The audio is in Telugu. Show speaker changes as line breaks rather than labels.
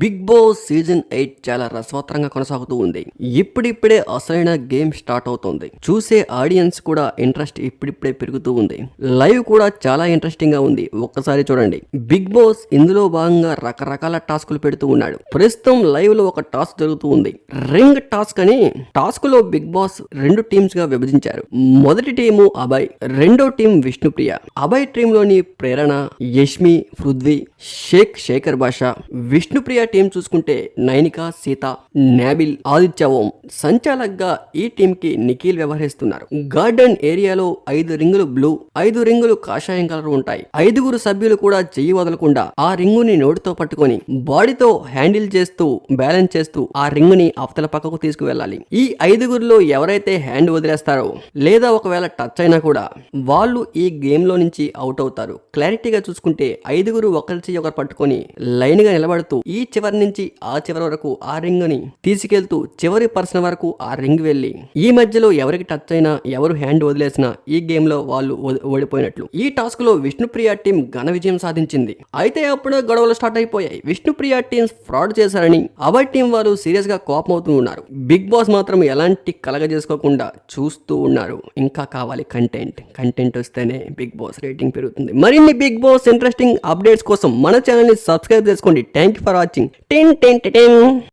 బిగ్ బాస్ సీజన్ 8 చాలా రసవత్తరంగా కొనసాగుతూ ఉంది. ఇప్పుడిప్పుడే అసలైన గేమ్ స్టార్ట్ అవుతుంది. చూసే ఆడియన్స్ కూడా ఇంట్రెస్ట్ ఇప్పుడిప్పుడే పెరుగుతూ ఉంది. లైవ్ కూడా చాలా ఇంట్రెస్టింగ్ గా ఉంది. ఒక్కసారి చూడండి. బిగ్ బాస్ ఇందులో భాగంగా రకరకాల టాస్కులు పెడుతూ ఉన్నాడు. ప్రస్తుతం లైవ్ లో ఒక టాస్క్ జరుగుతూ ఉంది. రింగ్ టాస్క్ అని. టాస్క్ లో బిగ్ బాస్ 2 టీమ్స్ గా విభజించారు. మొదటి టీము అభయ్, రెండో టీం విష్ణుప్రియ. అభయ్ టీమ్ లోని ప్రేరణ, యష్మి, పృథ్వీ, శేఖర్ భాష. విష్ణుప్రియ టీం చూసుకుంటే నైనిక, సీత, నాబిల్, ఆదిత్య ఓం. సంచాలకుగా ఈ టీం కి నిఖిల్ వ్యవహరిస్తున్నారు. గార్డెన్ ఏరియాలో 5 రింగులు బ్లూ, 5 రింగులు కాషాయం కలర్ ఉంటాయి. 5 సభ్యులు కూడా చెయ్యి వదలకుండా ఆ రింగుని నోటితో పట్టుకొని బాడీతో హ్యాండిల్ చేస్తూ బ్యాలెన్స్ చేస్తూ ఆ రింగుని అవతల పక్కకు తీసుకువెళ్ళాలి. ఈ 5లో ఎవరైతే హ్యాండ్ వదిలేస్తారో లేదా ఒకవేళ టచ్ అయినా కూడా వాళ్ళు ఈ గేమ్ లో నుంచి అవుట్ అవుతారు. క్లారిటీగా చూసుకుంటే 5 ఒకరి చెయ్యి ఒకరు పట్టుకొని లైన్ గా నిలబడుతూ ఈ చివరి నుంచి ఆ చివరి వరకు ఆ రింగ్ ని తీసుకెళ్తూ చివరి పర్సన్ వరకు ఆ రింగ్ వెళ్లి ఈ మధ్యలో ఎవరికి టచ్ అయినా ఎవరు హ్యాండ్ వదిలేసినా ఈ గేమ్ లో వాళ్ళు ఓడిపోయినట్లు. ఈ టాస్క్ లో విష్ణుప్రియ టీం ఘన విజయం సాధించింది. అయితే అప్పుడే గొడవలు స్టార్ట్ అయిపోయాయి. విష్ణుప్రియ టీం ఫ్రాడ్ చేశారని అభయ్ టీం వారు సీరియస్ గా కోపం అవుతూ ఉన్నారు. బిగ్ బాస్ మాత్రం ఎలాంటి కలగ చేసుకోకుండా చూస్తూ ఉన్నారు. ఇంకా కావాలి కంటెంట్ వస్తేనే బిగ్ బాస్ రేటింగ్ పెరుగుతుంది. మరిన్ని బిగ్ బాస్ ఇంట్రెస్టింగ్ అప్డేట్స్ కోసం మన ఛానల్ ని సబ్స్క్రైబ్ చేసుకోండి. Thank you for watching.